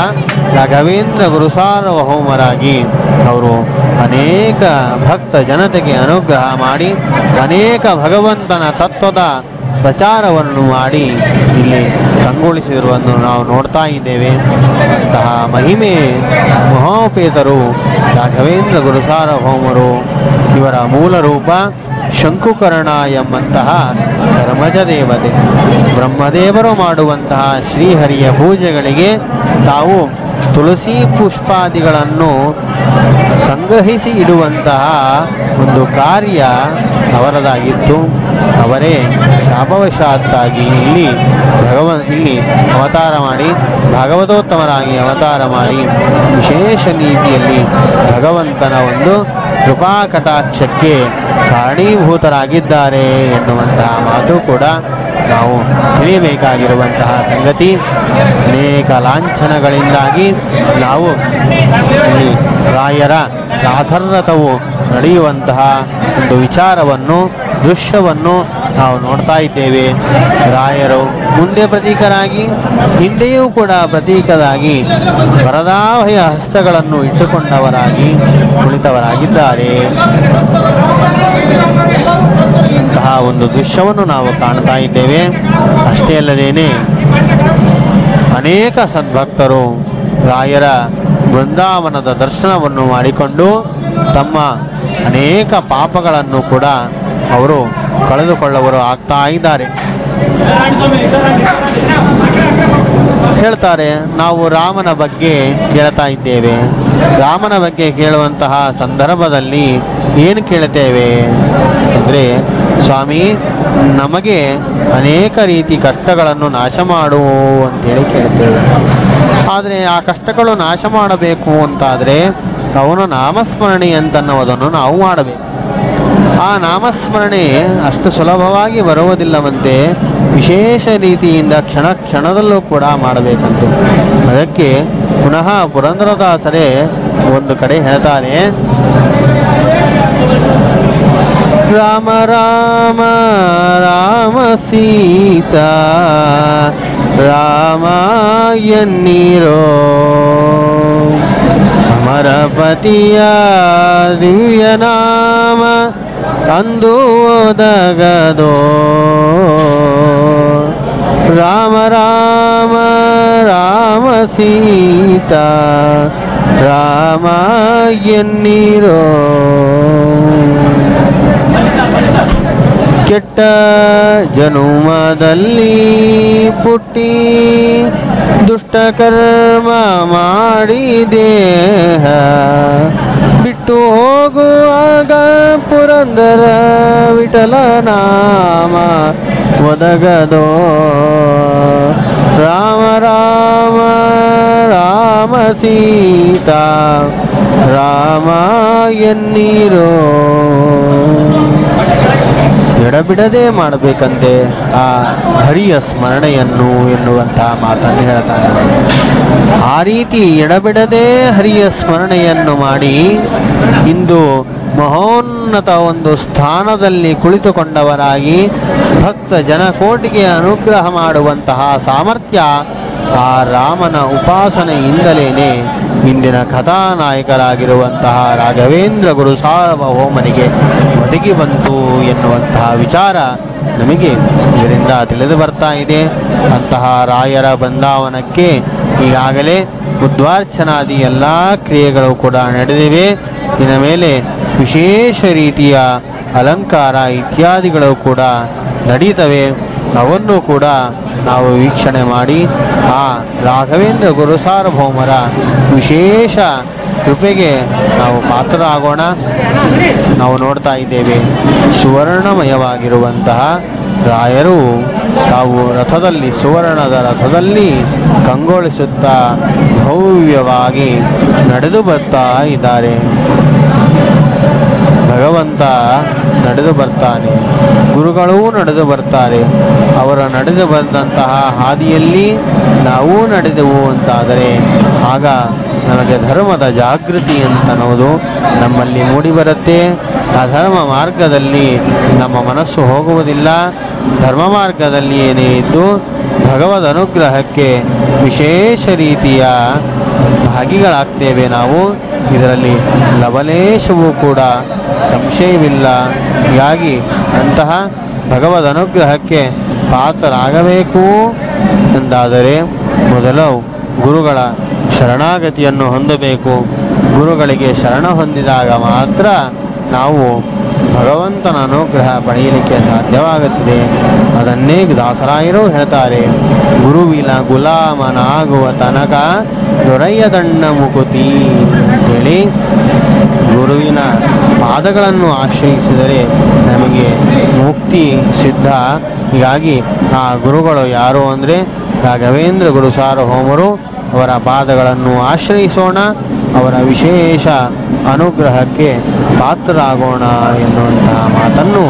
ರಾಘವೇಂದ್ರ ಗುರುಸಾರ್ವಭೌಮರಾಗಿ ಅವರು ಅನೇಕ ಭಕ್ತ ಜನತೆಗೆ ಅನುಗ್ರಹ ಮಾಡಿ ಅನೇಕ ಭಗವಂತನ ತತ್ವದ ಪ್ರಚಾರವನ್ನು ಮಾಡಿ ಇಲ್ಲಿ ಕಂಗೊಳಿಸಿರುವುದನ್ನು ನಾವು ನೋಡ್ತಾ ಇದ್ದೇವೆ. ಅಂತಹ ಮಹಿಮೆ ಮಹೋಪೇತರು ರಾಘವೇಂದ್ರ ಗುರುಸಾರ್ವಭೌಮರು. ಇವರ ಮೂಲ ರೂಪ ಶಂಕುಕರ್ಣ ಎಂಬಂತಹ ಧರ್ಮಜ ದೇವತೆ. ಬ್ರಹ್ಮದೇವರು ಮಾಡುವಂತಹ ಶ್ರೀಹರಿಯ ಪೂಜೆಗಳಿಗೆ ತಾವು ತುಳಸಿ ಪುಷ್ಪಾದಿಗಳನ್ನು ಸಂಗ್ರಹಿಸಿ ಇಡುವಂತಹ ಒಂದು ಕಾರ್ಯ ಅವರದಾಗಿತ್ತು. ಅವರೇ ಶಾಪವಶಾತ್ತಾಗಿ ಇಲ್ಲಿ ಅವತಾರ ಮಾಡಿ ಭಾಗವತೋತ್ತಮರಾಗಿ ಅವತಾರ ಮಾಡಿ ವಿಶೇಷ ರೀತಿಯಲ್ಲಿ ಭಗವಂತನ ಒಂದು ಕೃಪಾ ಕಟಾಕ್ಷಕ್ಕೆ ಕಾರಣೀಭೂತರಾಗಿದ್ದಾರೆ ಎನ್ನುವಂತಹ ಮಾತು ಕೂಡ ನಾವು ತಿಳಿಯಬೇಕಾಗಿರುವಂತಹ ಸಂಗತಿ. ಅನೇಕ ಲಾಂಛನಗಳಿಂದಾಗಿ ನಾವು ಇಲ್ಲಿ ರಾಯರ ರಾಧರ್ರಥವು ನಡೆಯುವಂತಹ ಒಂದು ವಿಚಾರವನ್ನು ದೃಶ್ಯವನ್ನು ನಾವು ನೋಡ್ತಾ ಇದ್ದೇವೆ. ರಾಯರು ಮುಂದೆ ಪ್ರತೀಕರಾಗಿ ಹಿಂದೆಯೂ ಕೂಡ ಪ್ರತೀಕರಾಗಿ ವರದಾಭಯ ಹಸ್ತಗಳನ್ನು ಇಟ್ಟುಕೊಂಡವರಾಗಿ ಕುಳಿತವರಾಗಿದ್ದಾರೆ. ಇಂತಹ ಒಂದು ದೃಶ್ಯವನ್ನು ನಾವು ಕಾಣ್ತಾ ಇದ್ದೇವೆ. ಅಷ್ಟೇ ಅಲ್ಲದೇನೆ ಅನೇಕ ಸದ್ಭಕ್ತರು ರಾಯರ ಬೃಂದಾವನದ ದರ್ಶನವನ್ನು ಮಾಡಿಕೊಂಡು ತಮ್ಮ ಅನೇಕ ಪಾಪಗಳನ್ನು ಕೂಡ ಅವರು ಕಳೆದುಕೊಳ್ಳುವರು ಆಗ್ತಾ ಇದ್ದಾರೆ. ಹೇಳ್ತಾರೆ, ನಾವು ರಾಮನ ಬಗ್ಗೆ ಕೇಳ್ತಾ ಇದ್ದೇವೆ. ರಾಮನ ಬಗ್ಗೆ ಕೇಳುವಂತಹ ಸಂದರ್ಭದಲ್ಲಿ ಏನು ಕೇಳ್ತೇವೆ ಅಂದರೆ, ಸ್ವಾಮಿ ನಮಗೆ ಅನೇಕ ರೀತಿ ಕಷ್ಟಗಳನ್ನು ನಾಶ ಮಾಡು ಅಂತೇಳಿ ಕೇಳ್ತೇವೆ. ಆದರೆ ಆ ಕಷ್ಟಗಳು ನಾಶ ಮಾಡಬೇಕು ಅಂತಾದರೆ ಅವನು ನಾಮಸ್ಮರಣೆ ಅಂತನ್ನುವುದನ್ನು ನಾವು ಮಾಡಬೇಕು. ಆ ನಾಮಸ್ಮರಣೆ ಅಷ್ಟು ಸುಲಭವಾಗಿ ಬರುವುದಿಲ್ಲವಂತೆ. ವಿಶೇಷ ರೀತಿಯಿಂದ ಕ್ಷಣ ಕ್ಷಣದಲ್ಲೂ ಕೂಡ ಮಾಡಬೇಕಂತೆ. ಅದಕ್ಕೆ ಪುನಃ ಪುರಂದರದಾಸರೇ ಒಂದು ಕಡೆ ಹೇಳ್ತಾರೆ, ರಾಮ ರಾಮ ರಾಮ ಸೀತಾ ರಾಮ ಎನ್ನೀರೋ ಅಮರಪತಿಯ ದಿವ್ಯ ನಾಮ ಅಂದು ಓದಗದೋ. ರಾಮ ರಾಮ ರಾಮ ಸೀತಾ ರಾಮ ಎನ್ನೀರೋ. ಕೆಟ್ಟ ಜನುಮದಲ್ಲಿ ಪುಟ್ಟಿ ದುಷ್ಟ ಕರ್ಮ ಮಾಡಿ ದೇಹ ಬಿಟ್ಟು ಹೋಗುವಾಗ ಪುರಂದರ ವಿಠಲ ನಾಮ ಒದಗದೋ. ರಾಮ ರಾಮ ರಾಮ ಸೀತಾ ರಾಮ ಎನ್ನೀರೋ. ಎಡಬಿಡದೆ ಮಾಡಬೇಕಂತೆ ಆ ಹರಿಯ ಸ್ಮರಣೆಯನ್ನು ಎನ್ನುವಂತಹ ಮಾತನ್ನು ಹೇಳ್ತಾರೆ. ಆ ರೀತಿ ಎಡಬಿಡದೆ ಹರಿಯ ಸ್ಮರಣೆಯನ್ನು ಮಾಡಿ ಇಂದು ಮಹೋನ್ನತ ಒಂದು ಸ್ಥಾನದಲ್ಲಿ ಕುಳಿತುಕೊಂಡವರಾಗಿ ಭಕ್ತ ಜನಕೋಟಿಗೆ ಅನುಗ್ರಹ ಮಾಡುವಂತಹ ಸಾಮರ್ಥ್ಯ ಆ ರಾಮನ ಉಪಾಸನೆಯಿಂದಲೇ ಇಂದಿನ ಕಥಾನಾಯಕರಾಗಿರುವಂತಹ ರಾಘವೇಂದ್ರ ಗುರು ಸಾರ್ವಭೌಮನಿಗೆ ಒದಗಿ ಬಂತು ಎನ್ನುವಂತಹ ವಿಚಾರ ನಮಗೆ ಇದರಿಂದ ತಿಳಿದು ಬರ್ತಾ ಇದೆ. ಅಂತಹ ರಾಯರ ಬೃಂದಾವನಕ್ಕೆ ಈಗಾಗಲೇ ಉದ್ವಾರ್ಚನಾದಿ ಎಲ್ಲ ಕ್ರಿಯೆಗಳು ಕೂಡ ನಡೆದಿವೆ. ಇನ್ನು ಮೇಲೆ ವಿಶೇಷ ರೀತಿಯ ಅಲಂಕಾರ ಇತ್ಯಾದಿಗಳು ಕೂಡ ನಡೀತವೆ. ಅವನ್ನು ಕೂಡ ನಾವು ವೀಕ್ಷಣೆ ಮಾಡಿ ಆ ರಾಘವೇಂದ್ರ ಗುರು ಸಾರ್ವಭೌಮರ ವಿಶೇಷ ಕೃಪೆಗೆ ನಾವು ಪಾತ್ರರಾಗೋಣ. ನಾವು ನೋಡ್ತಾ ಇದ್ದೇವೆ, ಸುವರ್ಣಮಯವಾಗಿರುವಂತಹ ರಾಯರು ತಾವು ರಥದಲ್ಲಿ ಸುವರ್ಣದ ರಥದಲ್ಲಿ ಕಂಗೊಳಿಸುತ್ತಾ ಭವ್ಯವಾಗಿ ನಡೆದು ಬರ್ತಾ ಇದ್ದಾರೆ. ಭಗವಂತ ನಡೆದು ಬರ್ತಾನೆ, ಗುರುಗಳೂ ನಡೆದು ಬರ್ತಾರೆ. ಅವರ ನಡೆದು ಬಂದಂತಹ ಹಾದಿಯಲ್ಲಿ ನಾವು ನಡೆದೆವು ಅಂತಾದರೆ ಆಗ ನಮಗೆ ಧರ್ಮದ ಜಾಗೃತಿ ಅಂತನ್ನೋದು ನಮ್ಮಲ್ಲಿ ಮೂಡಿಬರುತ್ತೆ. ಅಧರ್ಮ ಮಾರ್ಗದಲ್ಲಿ ನಮ್ಮ ಮನಸ್ಸು ಹೋಗುವುದಿಲ್ಲ. ಧರ್ಮ ಮಾರ್ಗದಲ್ಲಿ ಏನೇ ಇದ್ದು ಭಗವದ್ ಅನುಗ್ರಹಕ್ಕೆ ವಿಶೇಷ ರೀತಿಯ ಭಾಗಿಗಳಾಗ್ತೇವೆ ನಾವು. ಇದರಲ್ಲಿ ಲವಲೇಶವೂ ಕೂಡ ಸಂಶಯವಿಲ್ಲ. ಹೀಗಾಗಿ ಅಂತಹ ಭಗವದ್ ಅನುಗ್ರಹಕ್ಕೆ ಪಾತ್ರರಾಗಬೇಕು ಎಂದಾದರೆ ಮೊದಲು ಗುರುಗಳ ಶರಣಾಗತಿಯನ್ನು ಹೊಂದಬೇಕು. ಗುರುಗಳಿಗೆ ಶರಣ ಹೊಂದಿದಾಗ ಮಾತ್ರ ನಾವು ಭಗವಂತನ ಅನುಗ್ರಹ ಪಡೆಯಲಿಕ್ಕೆ ಸಾಧ್ಯವಾಗುತ್ತದೆ. ಅದನ್ನೇ ದಾಸರಾಯರು ಹೇಳ್ತಾರೆ, ಗುರುವಿನ ಗುಲಾಮನಾಗುವ ತನಕ ದೊರೆಯದಣ್ಣ ಮುಕುತಿ ಅಂತೇಳಿ. ಗುರುವಿನ ಪಾದಗಳನ್ನು ಆಶ್ರಯಿಸಿದರೆ ನಮಗೆ ಮುಕ್ತಿ ಸಿದ್ಧ. ಹೀಗಾಗಿ ಆ ಗುರುಗಳು ಯಾರು ಅಂದರೆ ರಾಘವೇಂದ್ರ ಗುರು ಸಾರ್ವಭೌಮರು. ಅವರ ಪಾದಗಳನ್ನು ಆಶ್ರಯಿಸೋಣ, ಅವರ ವಿಶೇಷ ಅನುಗ್ರಹಕ್ಕೆ ಪಾತ್ರರಾಗೋಣ ಎನ್ನುವಂತಹ ಮಾತನ್ನು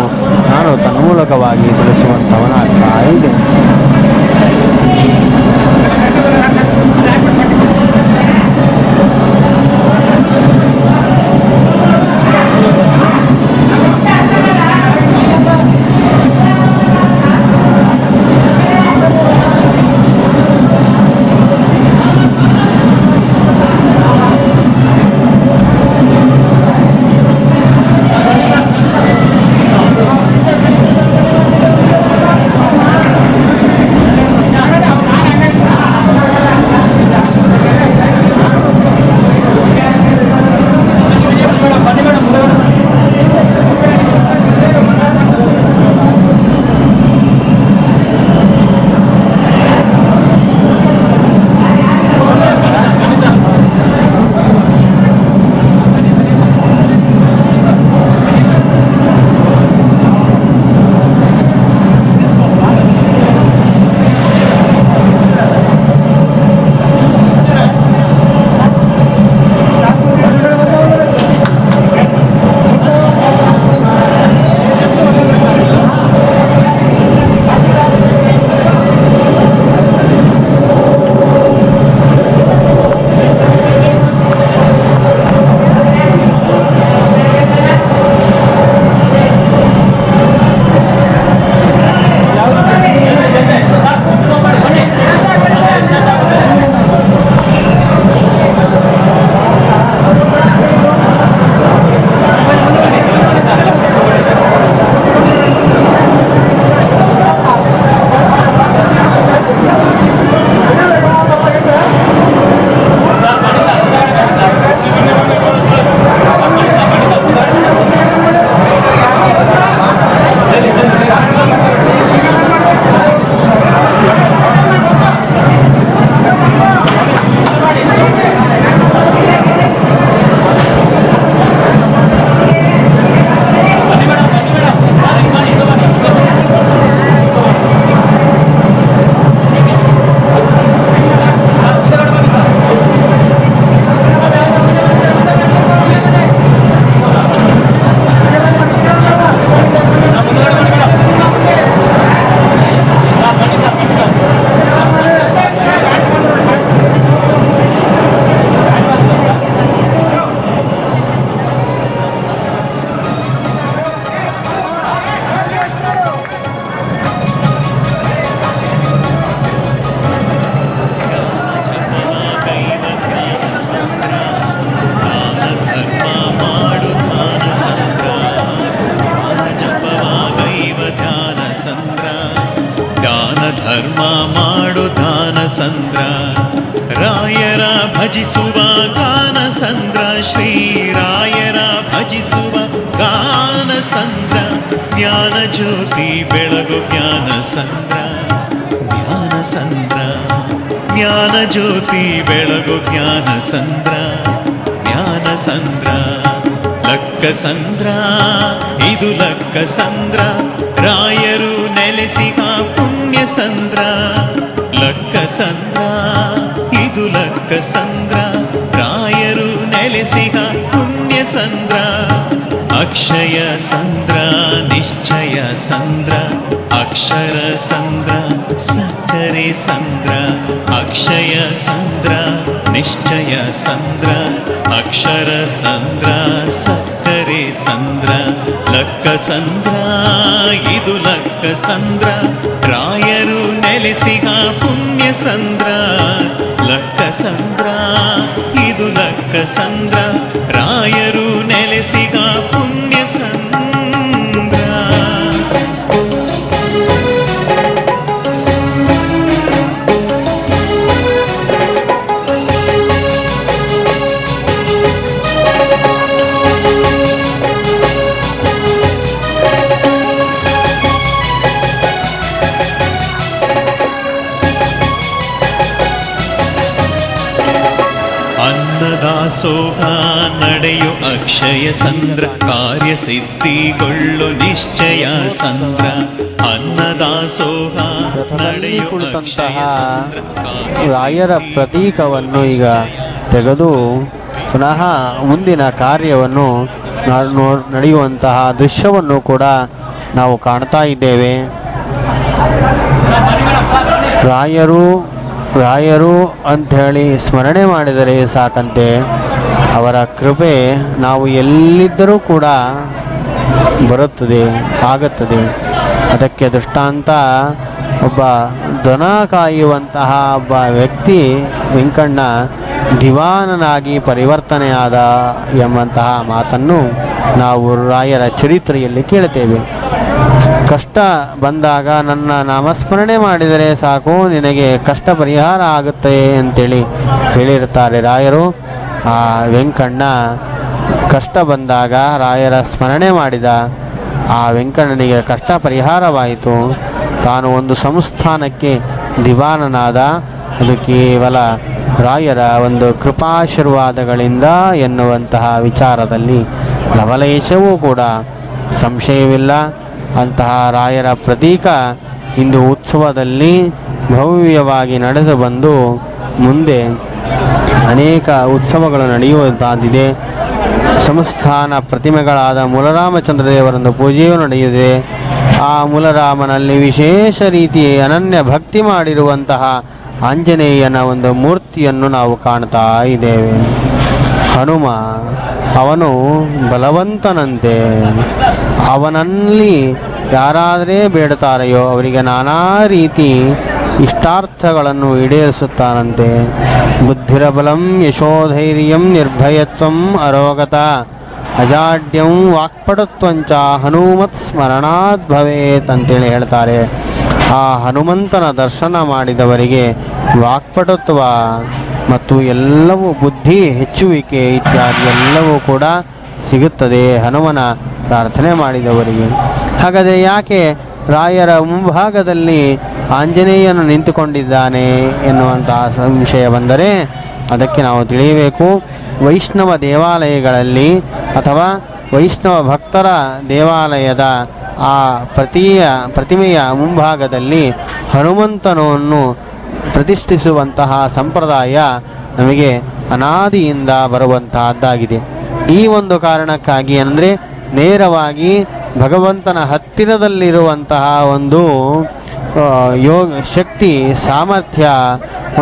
ನಾನು ತನ್ಮೂಲಕವಾಗಿ ತಿಳಿಸುವಂಥವನಾಗ್ತಾ ಇದೆ. ರಾಯರ ಭಜಿಸುವ ಗಾನ ಸಂದ್ರ, ಶ್ರೀರಾಯರ ಭಜಿಸುವ ಗಾನ ಸಂದ್ರ, ಜ್ಞಾನ ಜ್ಯೋತಿ ಬೆಳಗು ಜ್ಞಾನ ಸಂದ್ರ, ಜ್ಞಾನ ಸಂದ್ರ, ಜ್ಞಾನ ಜ್ಯೋತಿ ಬೆಳಗು ಜ್ಞಾನ ಸಂದ್ರ, ಜ್ಞಾನ ಸಂದ್ರ, ಲಕ್ಕ ಸಂದ್ರ ಇದು ಲಕ್ಕ ಸಂದ್ರ, ರಾಯರು ನೆಲೆಸಿಗ ಪುಣ್ಯ ಸಂದ್ರ, ಲಕ್ಕ ಸಂದ್ರ ಇದು ಲಕ್ಕ ಸಂದ್ರ, ರಾಯರು ನೆಲೆಸಿಗ ಪುಣ್ಯ ಸಂದ್ರ, ಅಕ್ಷಯ ಸಂದ್ರ ನಿಶ್ಚಯ ಸಂದ್ರ, ಅಕ್ಷರ ಸಂದ್ರ ಸಕ್ಕರೆ ಸಂದ್ರ ಅಕ್ಷಯ ಸಂದ್ರ ನಿಶ್ಚಯ ಸಂದ್ರ ಅಕ್ಷರ ಸಂದ್ರ ಸಕ್ಕರೆ ಸಂದ್ರ ಲಕ್ಕ ಸಂದ್ರ ಇದು ಲಕ್ಕ ಸಂದ್ರ ರಾಯರು ನೆಲೆಸಿಗ ಪುಣ್ಯ ಸಂದ್ರ ಲಕ್ಕ ಸಂದ್ರ ಇದು ಲಕ್ಕ ಸಂದ್ರ ರಾಯರು ನೆಲೆಸಿಗ ಪುಣ್ಯ ಸಂದ್ರ. ಅನ್ನದಾಸೋಹ ನಡೆಯು ಅಕ್ಷಯ ಸಂದ್ರ ಕಾರ್ಯಸಿದ್ಧಿಗೊಳ್ಳು ನಿಶ್ಚಯ ಸಂದ್ರ ಅನ್ನದಾಸೋಹ ನಡೆಯು ಕುಳಿತಂತಹ ರಾಯರ ಪ್ರತೀಕವನ್ನು ಈಗ ತೆಗೆದು ಪುನಃ ಮುಂದಿನ ಕಾರ್ಯವನ್ನು ನಡೆಯುವಂತಹ ದೃಶ್ಯವನ್ನು ಕೂಡ ನಾವು ಕಾಣ್ತಾ ಇದ್ದೇವೆ. ರಾಯರು ಅಂಥೇಳಿ ಸ್ಮರಣೆ ಮಾಡಿದರೆ ಸಾಕಂತೆ ಅವರ ಕೃಪೆ ನಾವು ಎಲ್ಲಿದ್ದರೂ ಕೂಡ ಆಗುತ್ತದೆ. ಅದಕ್ಕೆ ದೃಷ್ಟಾಂತ ಒಬ್ಬ ದನ ಕಾಯುವಂತಹ ಒಬ್ಬ ವ್ಯಕ್ತಿ ವೆಂಕಣ್ಣ ದಿವಾನನಾಗಿ ಪರಿವರ್ತನೆಯಾದ ಎಂಬಂತಹ ಮಾತನ್ನು ನಾವು ರಾಯರ ಚರಿತ್ರೆಯಲ್ಲಿ ಕೇಳುತ್ತೇವೆ. ಕಷ್ಟ ಬಂದಾಗ ನನ್ನ ನಾಮಸ್ಮರಣೆ ಮಾಡಿದರೆ ಸಾಕು, ನಿನಗೆ ಕಷ್ಟ ಪರಿಹಾರ ಆಗುತ್ತೆ ಅಂತೇಳಿ ಹೇಳಿರ್ತಾರೆ ರಾಯರು. ಆ ವೆಂಕಣ್ಣ ಕಷ್ಟ ಬಂದಾಗ ರಾಯರ ಸ್ಮರಣೆ ಮಾಡಿದ. ಆ ವೆಂಕಣ್ಣನಿಗೆ ಕಷ್ಟ ಪರಿಹಾರವಾಯಿತು. ತಾನು ಒಂದು ಸಂಸ್ಥಾನಕ್ಕೆ ದಿವಾನನಾದ. ಅದು ಕೇವಲ ರಾಯರ ಒಂದು ಕೃಪಾಶೀರ್ವಾದಗಳಿಂದ ಎನ್ನುವಂತಹ ವಿಚಾರದಲ್ಲಿ ಲವಲೇಶವೂ ಕೂಡ ಸಂಶಯವಿಲ್ಲ. ಅಂತಹ ರಾಯರ ಪ್ರತೀಕ ಇಂದು ಉತ್ಸವದಲ್ಲಿ ಭವ್ಯವಾಗಿ ನಡೆದು ಬಂದು ಮುಂದೆ ಅನೇಕ ಉತ್ಸವಗಳು ನಡೆಯುವುದಾಗಿದೆ. ಸಂಸ್ಥಾನ ಪ್ರತಿಮೆಗಳಾದ ಮೂಲರಾಮಚಂದ್ರ ದೇವರೊಂದು ಪೂಜೆಯೂ ನಡೆಯುತ್ತದೆ. ಆ ಮೂಲರಾಮನಲ್ಲಿ ವಿಶೇಷ ರೀತಿ ಅನನ್ಯ ಭಕ್ತಿ ಮಾಡಿರುವಂತಹ ಆಂಜನೇಯನ ಒಂದು ಮೂರ್ತಿಯನ್ನು ನಾವು ಕಾಣ್ತಾ ಇದ್ದೇವೆ. ಹನುಮ ಅವನು ಬಲವಂತನಂತೆ. ಅವನಲ್ಲಿ ಯಾರಾದರೆ ಬೇಡುತ್ತಾರೆಯೋ ಅವರಿಗೆ ನಾನಾ ರೀತಿ ಇಷ್ಟಾರ್ಥಗಳನ್ನು ಈಡೇರಿಸುತ್ತಾನಂತೆ. ಬುದ್ಧಿರಬಲಂ ಯಶೋಧೈರ್ಯಂ ನಿರ್ಭಯತ್ವಂ ಅರೋಗತ ಅಜಾಡ್ಯಂ ವಾಕ್ಪಟುತ್ವಂಚ ಹನುಮತ್ ಸ್ಮರಣಾತ್ ಭವೇತ್ ಅಂತೇಳಿ ಹೇಳ್ತಾರೆ. ಆ ಹನುಮಂತನ ದರ್ಶನ ಮಾಡಿದವರಿಗೆ ವಾಕ್ಪಟುತ್ವ ಮತ್ತು ಎಲ್ಲವೂ ಬುದ್ಧಿ ಹೆಚ್ಚುವಿಕೆ ಇತ್ಯಾದಿ ಎಲ್ಲವೂ ಕೂಡ ಸಿಗುತ್ತದೆ ಹನುಮನ ಪ್ರಾರ್ಥನೆ ಮಾಡಿದವರಿಗೆ. ಹಾಗಾದರೆ ಯಾಕೆ ರಾಯರ ಮುಂಭಾಗದಲ್ಲಿ ಆಂಜನೇಯನು ನಿಂತುಕೊಂಡಿದ್ದಾನೆ ಎನ್ನುವಂತಹ ಸಂಶಯ ಬಂದರೆ ಅದಕ್ಕೆ ನಾವು ತಿಳಿಯಬೇಕು. ವೈಷ್ಣವ ದೇವಾಲಯಗಳಲ್ಲಿ ಅಥವಾ ವೈಷ್ಣವ ಭಕ್ತರ ದೇವಾಲಯದ ಆ ಪ್ರತಿಮೆಯ ಮುಂಭಾಗದಲ್ಲಿ ಹನುಮಂತನನ್ನು ಪ್ರತಿಷ್ಠಿಸುವಂತಹ ಸಂಪ್ರದಾಯ ನಮಗೆ ಅನಾದಿಯಿಂದ ಬರುವಂತಹದ್ದಾಗಿದೆ. ಈ ಒಂದು ಕಾರಣಕ್ಕಾಗಿ ಅಂದರೆ ನೇರವಾಗಿ ಭಗವಂತನ ಹತ್ತಿರದಲ್ಲಿರುವಂತಹ ಒಂದು ಯೋಗ ಶಕ್ತಿ ಸಾಮರ್ಥ್ಯ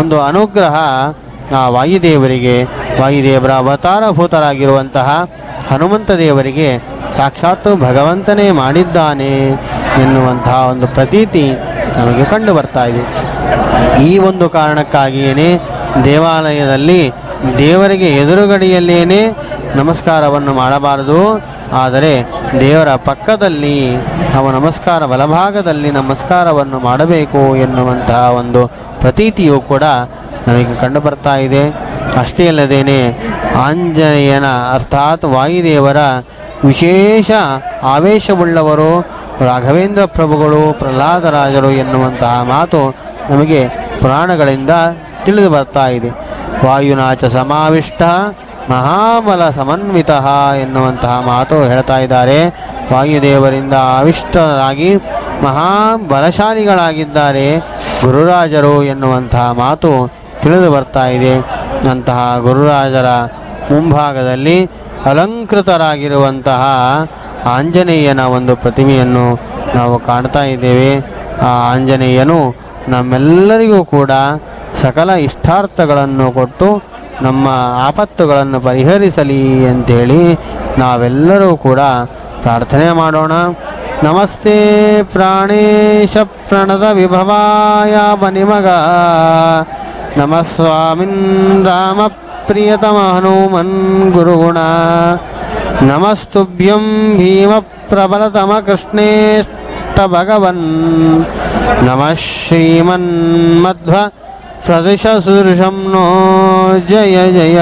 ಒಂದು ಅನುಗ್ರಹ ವಾಯುದೇವರಿಗೆ, ವಾಯುದೇವರ ಅವತಾರಭೂತರಾಗಿರುವಂತಹ ಹನುಮಂತ ದೇವರಿಗೆ ಸಾಕ್ಷಾತ್ ಭಗವಂತನೇ ಮಾಡಿದ್ದಾನೆ ಎನ್ನುವಂತಹ ಒಂದು ಪ್ರತೀತಿ ನಮಗೆ ಕಂಡು ಬರ್ತಾ ಇದೆ. ಈ ಒಂದು ಕಾರಣಕ್ಕಾಗಿಯೇ ದೇವಾಲಯದಲ್ಲಿ ದೇವರಿಗೆ ಎದುರುಗಡೆಯಲ್ಲೇನೆ ನಮಸ್ಕಾರವನ್ನು ಮಾಡಬಾರದು. ಆದರೆ ದೇವರ ಪಕ್ಕದಲ್ಲಿ ನಾವು ನಮಸ್ಕಾರ ಬಲಭಾಗದಲ್ಲಿ ನಮಸ್ಕಾರವನ್ನು ಮಾಡಬೇಕು ಎನ್ನುವಂತಹ ಒಂದು ಪ್ರತೀತಿಯು ಕೂಡ ನಮಗೆ ಕಂಡು ಬರ್ತಾ ಇದೆ. ಅಷ್ಟೇ ಅಲ್ಲದೇನೆ ಆಂಜನೇಯನ ಅರ್ಥಾತ್ ವಾಯುದೇವರ ವಿಶೇಷ ಆವೇಶವುಳ್ಳವರು ರಾಘವೇಂದ್ರ ಪ್ರಭುಗಳು, ಪ್ರಹ್ಲಾದರಾಜರು ಎನ್ನುವಂತಹ ಮಾತು ನಮಗೆ ಪುರಾಣಗಳಿಂದ ತಿಳಿದು ಬರ್ತಾ ಇದೆ. ವಾಯುನಾಚ ಸಮಾವಿಷ್ಟ ಮಹಾಬಲ ಸಮನ್ವಿತ ಎನ್ನುವಂತಹ ಮಾತು ಹೇಳ್ತಾ ಇದ್ದಾರೆ. ವಾಯುದೇವರಿಂದ ಆವಿಷ್ಟರಾಗಿ ಮಹಾಬಲಶಾಲಿಗಳಾಗಿದ್ದಾರೆ ಗುರುರಾಜರು ಎನ್ನುವಂತಹ ಮಾತು ತಿಳಿದು ಬರ್ತಾ ಇದೆ. ಅಂತಹ ಗುರುರಾಜರ ಮುಂಭಾಗದಲ್ಲಿ ಅಲಂಕೃತರಾಗಿರುವಂತಹ ಆಂಜನೇಯನ ಒಂದು ಪ್ರತಿಮೆಯನ್ನು ನಾವು ಕಾಣ್ತಾ ಇದ್ದೇವೆ. ಆ ಆಂಜನೇಯನು ನಮ್ಮೆಲ್ಲರಿಗೂ ಕೂಡ ಸಕಲ ಇಷ್ಟಾರ್ಥಗಳನ್ನು ಕೊಟ್ಟು ನಮ್ಮ ಆಪತ್ತುಗಳನ್ನು ಪರಿಹರಿಸಲಿ ಅಂತೇಳಿ ನಾವೆಲ್ಲರೂ ಕೂಡ ಪ್ರಾರ್ಥನೆ ಮಾಡೋಣ. ನಮಸ್ತೆ ಪ್ರಾಣೇಶ ಪ್ರಣದ ವಿಭವಾಯ ಬನಿಮಗ ನಮಃ ಸ್ವಾಮಿನ್ ರಾಮ ಪ್ರಿಯತಮ ಹನುಮನ್ ಗುರುಗುಣ ನಮಸ್ತುಭ್ಯಂ ಭೀಮ ಪ್ರಬಲತಮ ಕೃಷ್ಣೇಷ್ಟ ಭಗವನ್ ನಮಃ ಶ್ರೀಮನ್ಮಧ್ವ ಪ್ರದಿಶ ಸುರುಷಂ ನೋ ಜಯ ಜಯ.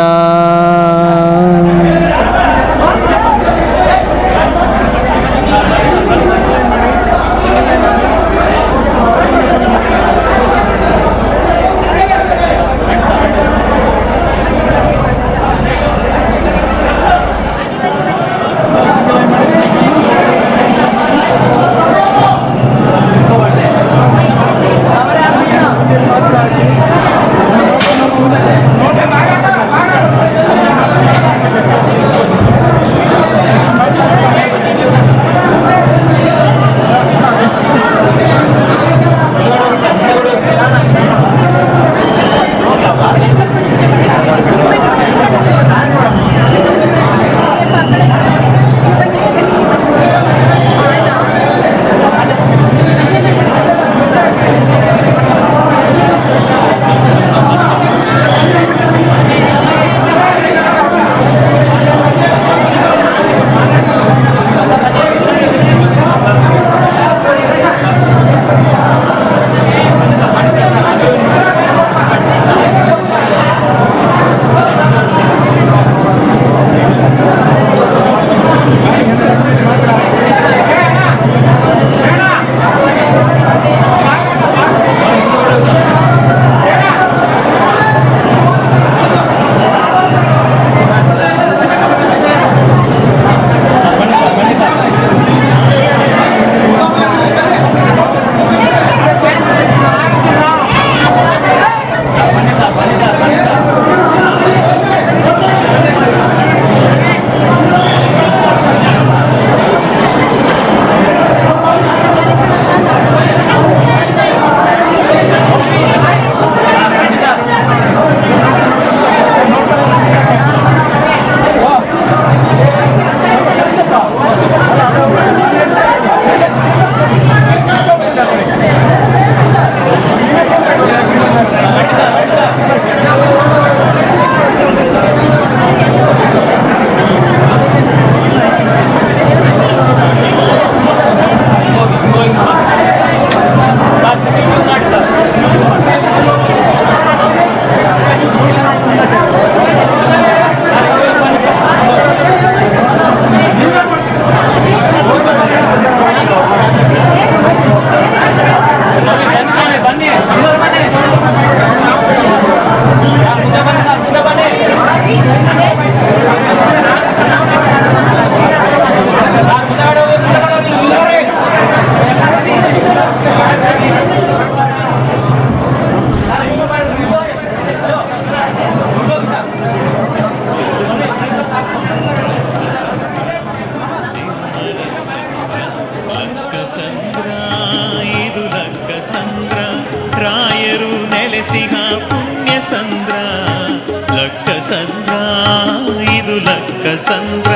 ಸಂದ್ರ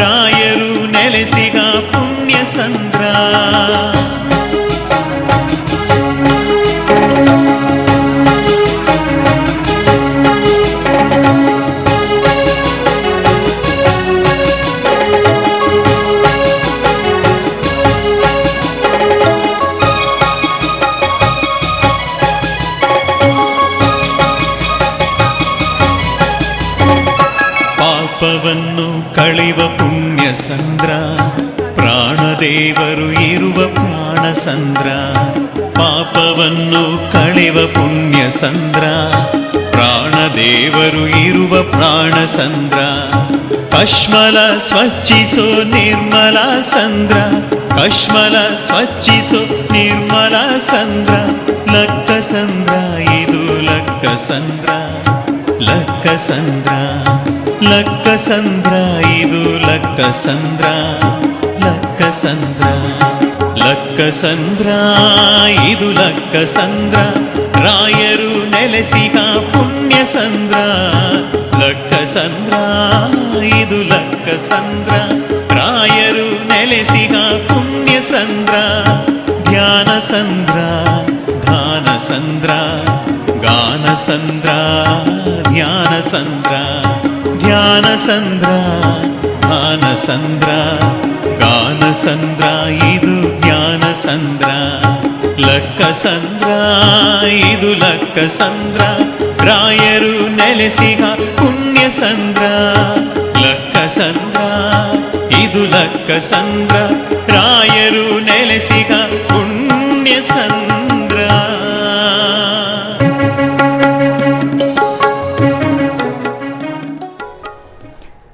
ರಾಯರು ನೆಲೆಸಿಗ ಪುಣ್ಯ ಸಂದ್ರ. ಪಾಪವನ್ನು ಕಳೆವ ಪುಣ್ಯ ಸಂದ್ರ ಪ್ರಾಣದೇವರು ಇರುವ ಪ್ರಾಣ ಸಂದ್ರ. ಪಾಪವನ್ನು ಕಳೆವ ಪುಣ್ಯ ಸಂದ್ರ ಪ್ರಾಣದೇವರು ಇರುವ ಪ್ರಾಣ ಸಂದ್ರ. ಕಶ್ಮಲ ಸ್ವಚ್ಛಿಸೋ ನಿರ್ಮಲ ಸಂದ್ರ, ಕಶ್ಮಲ ಸ್ವಚ್ಛಿಸೋ ನಿರ್ಮಲ ಸಂದ್ರ. ಲಕ್ಕ ಸಂದ್ರ ಇದು ಲಕ್ಕ ಸಂದ್ರ, ಲಕ್ಕ ಸಂದ್ರ ಲಕ್ಕ ಸಂದ್ರ ಇದು ಲಕ್ಕ ಸಂದ್ರ, ಲಕ್ಕ ಸಂದ್ರ ಲಕ್ಕಸಂದ್ರ ಇದು ಲಕ್ಕಸಂದ್ರ ರಾಯರು ನೆಲೆಸಿಗ ಪುಣ್ಯ ಸಂದ್ರ ಲಕ್ಕಸಂದ್ರ ಇದು ಲಕ್ಕಸಂದ್ರ ರಾಯರು ನೆಲೆಸಿಗ ಪುಣ್ಯ ಸಂದ್ರ ಧ್ಯಾನ ಸಂದ್ರ ಗಾನ ಸಂದ್ರ ಗಾನ ಸಂದ್ರ ಧ್ಯಾನ ಸಂದ್ರ ಧ್ಯಾನ ಸಂದ್ರ ಗಾನ ಸಂದ್ರ ಗಾನ ಸಂದ್ರ ಇದು ಜ್ಞಾನ ಸಂದ್ರ ಲಕ್ಕಸಂದ್ರ ಇದು ಲಕ್ಕಸಂದ್ರ ರಾಯರು ನೆಲೆಸಿಗ ಪುಣ್ಯ ಸಂದ್ರ ಲಕ್ಕಸಂದ್ರ ಇದು ಲಕ್ಕಸಂದ್ರ ರಾಯರು ನೆಲೆಸಿಗ ಪುಣ್ಯ ಸಂದ್ರ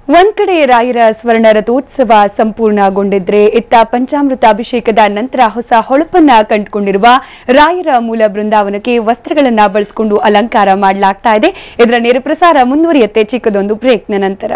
ಒಂದ್ ಕಡೆ ರಾಯರ ಸ್ವರ್ಣ ರಥೋತ್ಸವ ಸಂಪೂರ್ಣಗೊಂಡಿದ್ರೆ ಇತ್ತ ಪಂಚಾಮೃತ ಅಭಿಷೇಕದ ನಂತರ ಹೊಸ ಹೊಳಪನ್ನ ಕಂಡುಕೊಂಡಿರುವ ರಾಯರ ಮೂಲ ಬೃಂದಾವನಕ್ಕೆ ವಸ್ತ್ರಗಳನ್ನ ಬಳಸಿಕೊಂಡು ಅಲಂಕಾರ ಮಾಡಲಾಗ್ತಾ ಇದೆ. ಇದರ ನೇರ ಪ್ರಸಾರ ಮುಂದುವರಿಯುತ್ತೆ ಚಿಕ್ಕದೊಂದು ಬ್ರೇಕ್ನ ನಂತರ.